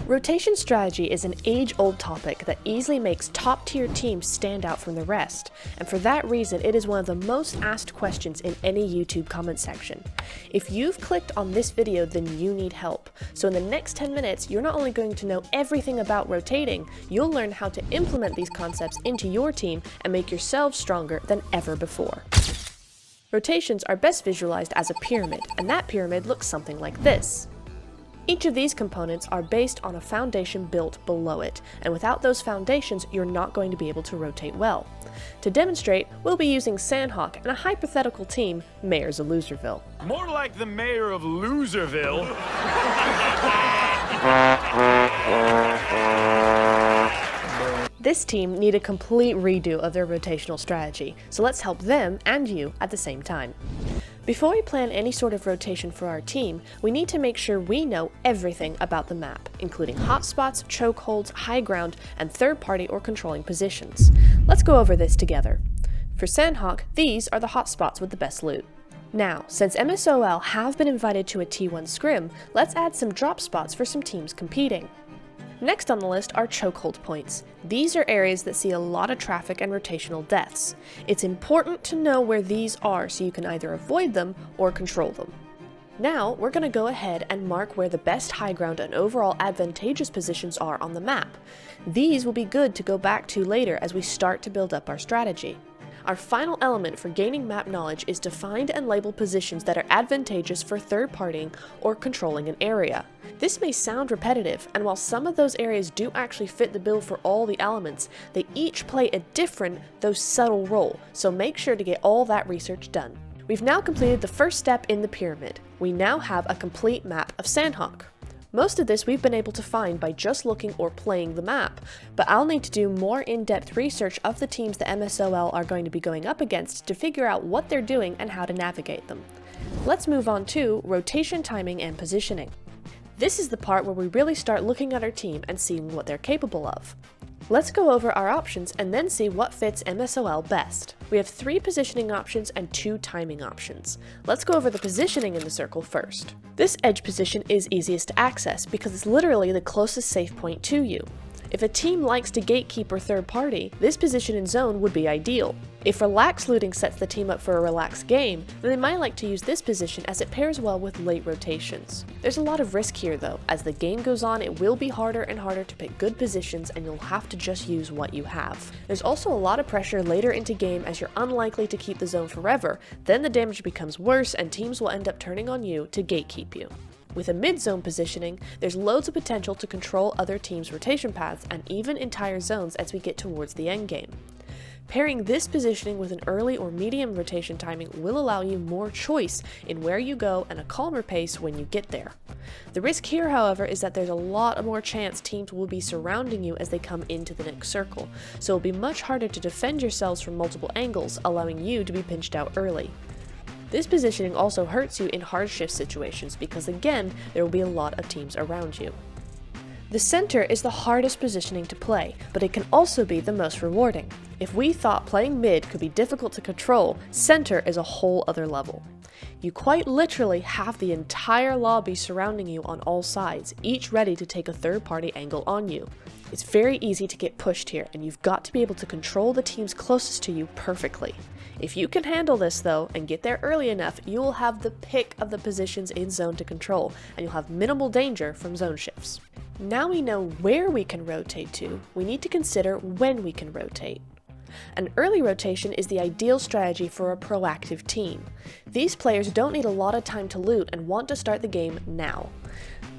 Rotation strategy is an age-old topic that easily makes top-tier teams stand out from the rest, and for that reason it is one of the most asked questions in any YouTube comment section. If you've clicked on this video, then you need help. So in the next 10 minutes, you're not only going to know everything about rotating, you'll learn how to implement these concepts into your team and make yourselves stronger than ever before. Rotations are best visualized as a pyramid, and that pyramid looks something like this. Each of these components are based on a foundation built below it, and without those foundations, you're not going to be able to rotate well. To demonstrate, we'll be using Sandhawk and a hypothetical team, Mayors of Loserville. More like the mayor of Loserville. This team need a complete redo of their rotational strategy, so let's help them and you at the same time. Before we plan any sort of rotation for our team, we need to make sure we know everything about the map, including hotspots, chokeholds, high ground, and third-party or controlling positions. Let's go over this together. For Sandhawk, these are the hotspots with the best loot. Now, since MSOL have been invited to a T1 scrim, let's add some drop spots for some teams competing. Next on the list are chokehold points. These are areas that see a lot of traffic and rotational deaths. It's important to know where these are so you can either avoid them or control them. Now, we're going to go ahead and mark where the best high ground and overall advantageous positions are on the map. These will be good to go back to later as we start to build up our strategy. Our final element for gaining map knowledge is to find and label positions that are advantageous for third-partying or controlling an area. This may sound repetitive, and while some of those areas do actually fit the bill for all the elements, they each play a different, though subtle role, so make sure to get all that research done. We've now completed the first step in the pyramid. We now have a complete map of Sandhawk. Most of this we've been able to find by just looking or playing the map, but I'll need to do more in-depth research of the teams the MSOL are going to be going up against to figure out what they're doing and how to navigate them. Let's move on to rotation timing and positioning. This is the part where we really start looking at our team and seeing what they're capable of. Let's go over our options and then see what fits MSOL best. We have 3 positioning options and 2 timing options. Let's go over the positioning in the circle first. This edge position is easiest to access because it's literally the closest safe point to you. If a team likes to gatekeep or third party, this position in zone would be ideal. If relaxed looting sets the team up for a relaxed game, then they might like to use this position as it pairs well with late rotations. There's a lot of risk here though. As the game goes on, it will be harder and harder to pick good positions and you'll have to just use what you have. There's also a lot of pressure later into game as you're unlikely to keep the zone forever, then the damage becomes worse and teams will end up turning on you to gatekeep you. With a mid-zone positioning, there's loads of potential to control other teams' rotation paths and even entire zones as we get towards the endgame. Pairing this positioning with an early or medium rotation timing will allow you more choice in where you go and a calmer pace when you get there. The risk here, however, is that there's a lot more chance teams will be surrounding you as they come into the next circle, so it'll be much harder to defend yourselves from multiple angles, allowing you to be pinched out early. This positioning also hurts you in hard shift situations because again, there will be a lot of teams around you. The center is the hardest positioning to play, but it can also be the most rewarding. If we thought playing mid could be difficult to control, center is a whole other level. You quite literally have the entire lobby surrounding you on all sides, each ready to take a third-party angle on you. It's very easy to get pushed here, and you've got to be able to control the teams closest to you perfectly. If you can handle this though, and get there early enough, you will have the pick of the positions in zone to control, and you'll have minimal danger from zone shifts. Now we know where we can rotate to, we need to consider when we can rotate. An early rotation is the ideal strategy for a proactive team. These players don't need a lot of time to loot and want to start the game now.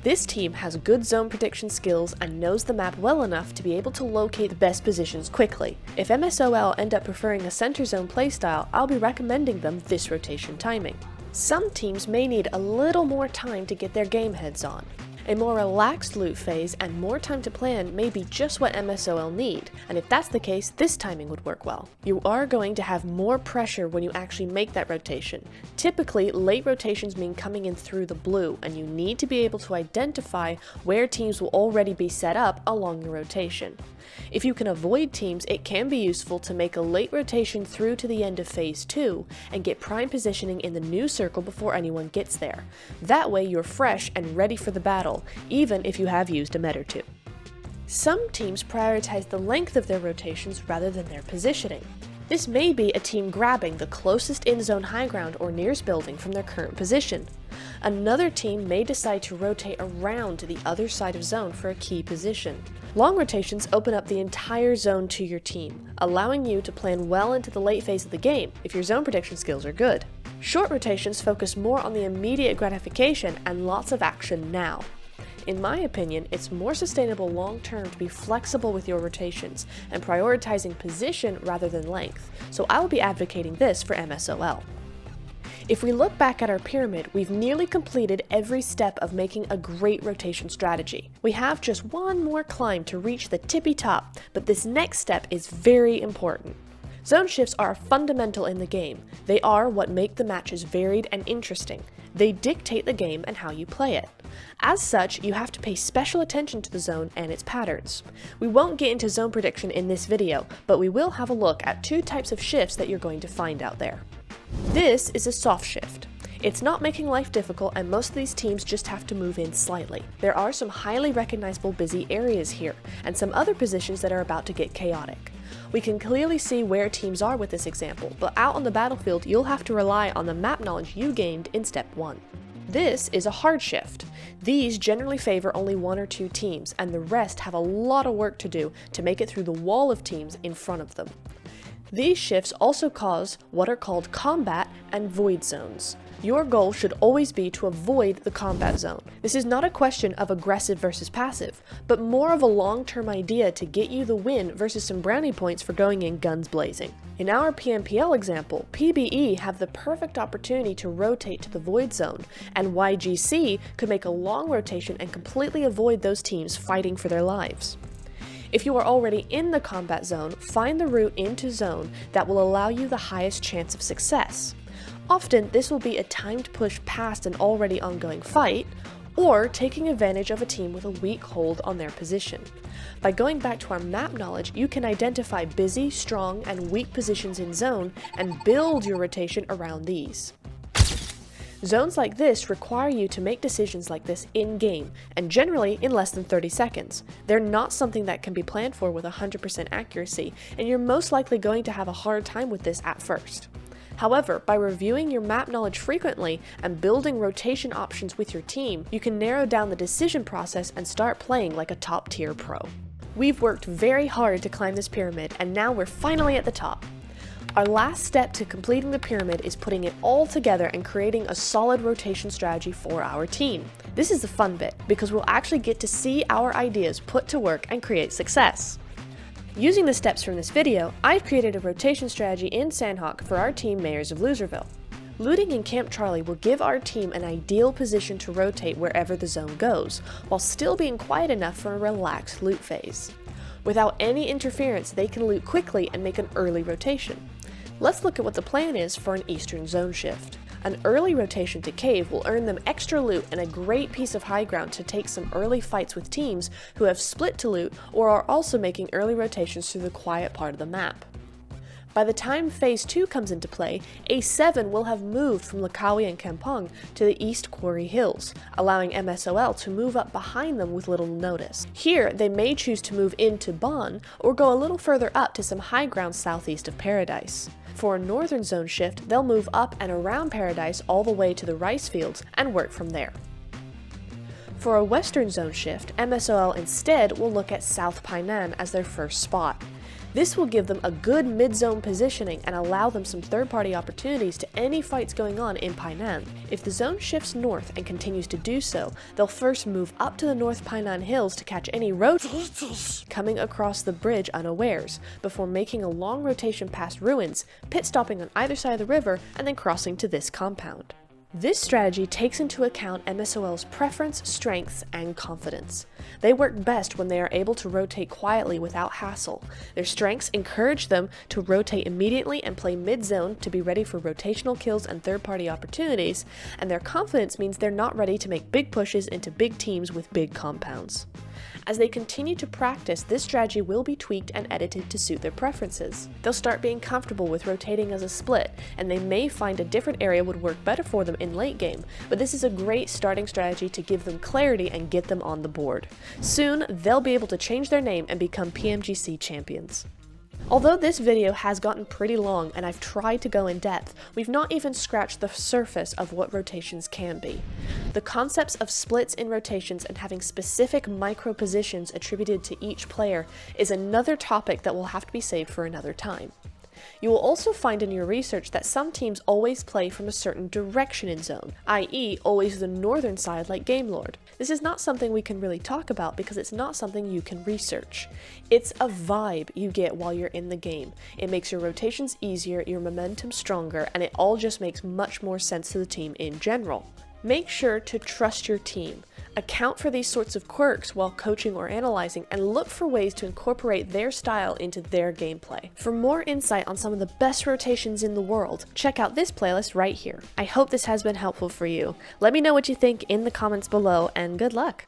This team has good zone prediction skills and knows the map well enough to be able to locate the best positions quickly. If MSOL end up preferring a center zone playstyle, I'll be recommending them this rotation timing. Some teams may need a little more time to get their game heads on. A more relaxed loot phase and more time to plan may be just what MSOL need, and if that's the case, this timing would work well. You are going to have more pressure when you actually make that rotation. Typically, late rotations mean coming in through the blue, and you need to be able to identify where teams will already be set up along your rotation. If you can avoid teams, it can be useful to make a late rotation through to the end of phase 2 and get prime positioning in the new circle before anyone gets there. That way you're fresh and ready for the battle, battle, even if you have used a med or two. Some teams prioritize the length of their rotations rather than their positioning. This may be a team grabbing the closest in-zone high ground or nearest building from their current position. Another team may decide to rotate around to the other side of zone for a key position. Long rotations open up the entire zone to your team, allowing you to plan well into the late phase of the game if your zone prediction skills are good. Short rotations focus more on the immediate gratification and lots of action now. In my opinion, it's more sustainable long-term to be flexible with your rotations and prioritizing position rather than length, so I will be advocating this for MSOL. If we look back at our pyramid, we've nearly completed every step of making a great rotation strategy. We have just one more climb to reach the tippy top, but this next step is very important. Zone shifts are fundamental in the game. They are what make the matches varied and interesting. They dictate the game and how you play it. As such, you have to pay special attention to the zone and its patterns. We won't get into zone prediction in this video, but we will have a look at two types of shifts that you're going to find out there. This is a soft shift. It's not making life difficult, and most of these teams just have to move in slightly. There are some highly recognizable busy areas here, and some other positions that are about to get chaotic. We can clearly see where teams are with this example, but out on the battlefield you'll have to rely on the map knowledge you gained in step 1. This is a hard shift. These generally favor only one or two teams, and the rest have a lot of work to do to make it through the wall of teams in front of them. These shifts also cause what are called combat and void zones. Your goal should always be to avoid the combat zone. This is not a question of aggressive versus passive, but more of a long-term idea to get you the win versus some brownie points for going in guns blazing. In our PMPL example, PBE have the perfect opportunity to rotate to the void zone, and YGC could make a long rotation and completely avoid those teams fighting for their lives. If you are already in the combat zone, find the route into zone that will allow you the highest chance of success. Often, this will be a timed push past an already ongoing fight, or taking advantage of a team with a weak hold on their position. By going back to our map knowledge, you can identify busy, strong, and weak positions in zone and build your rotation around these. Zones like this require you to make decisions like this in-game, and generally in less than 30 seconds. They're not something that can be planned for with 100% accuracy, and you're most likely going to have a hard time with this at first. However, by reviewing your map knowledge frequently and building rotation options with your team, you can narrow down the decision process and start playing like a top-tier pro. We've worked very hard to climb this pyramid, and now we're finally at the top. Our last step to completing the pyramid is putting it all together and creating a solid rotation strategy for our team. This is the fun bit, because we'll actually get to see our ideas put to work and create success. Using the steps from this video, I've created a rotation strategy in Sandhawk for our team Mayors of Loserville. Looting in Camp Charlie will give our team an ideal position to rotate wherever the zone goes, while still being quiet enough for a relaxed loot phase. Without any interference, they can loot quickly and make an early rotation. Let's look at what the plan is for an Eastern Zone shift. An early rotation to Cave will earn them extra loot and a great piece of high ground to take some early fights with teams who have split to loot or are also making early rotations through the quiet part of the map. By the time Phase 2 comes into play, A7 will have moved from Lakawi and Kampong to the East Quarry Hills, allowing MSOL to move up behind them with little notice. Here, they may choose to move into Bon or go a little further up to some high ground southeast of Paradise. For a Northern Zone shift, they'll move up and around Paradise all the way to the rice fields and work from there. For a Western Zone shift, MSOL instead will look at South Painan as their first spot. This will give them a good mid-zone positioning and allow them some third-party opportunities to any fights going on in Painan. If the zone shifts north and continues to do so, they'll first move up to the North Painan Hills to catch any roads coming across the bridge unawares, before making a long rotation past ruins, pit-stopping on either side of the river, and then crossing to this compound. This strategy takes into account MSOL's preference, strengths, and confidence. They work best when they are able to rotate quietly without hassle. Their strengths encourage them to rotate immediately and play mid-zone to be ready for rotational kills and third-party opportunities, and their confidence means they're not ready to make big pushes into big teams with big compounds. As they continue to practice, this strategy will be tweaked and edited to suit their preferences. They'll start being comfortable with rotating as a split, and they may find a different area would work better for them in late game, but this is a great starting strategy to give them clarity and get them on the board. Soon, they'll be able to change their name and become PMGC champions. Although this video has gotten pretty long and I've tried to go in depth, we've not even scratched the surface of what rotations can be. The concepts of splits in rotations and having specific micro positions attributed to each player is another topic that will have to be saved for another time. You will also find in your research that some teams always play from a certain direction in zone, i.e. always the northern side like Game Lord. This is not something we can really talk about because it's not something you can research. It's a vibe you get while you're in the game. It makes your rotations easier, your momentum stronger, and it all just makes much more sense to the team in general. Make sure to trust your team. Account for these sorts of quirks while coaching or analyzing, and look for ways to incorporate their style into their gameplay. For more insight on some of the best rotations in the world, check out this playlist right here. I hope this has been helpful for you. Let me know what you think in the comments below, and good luck!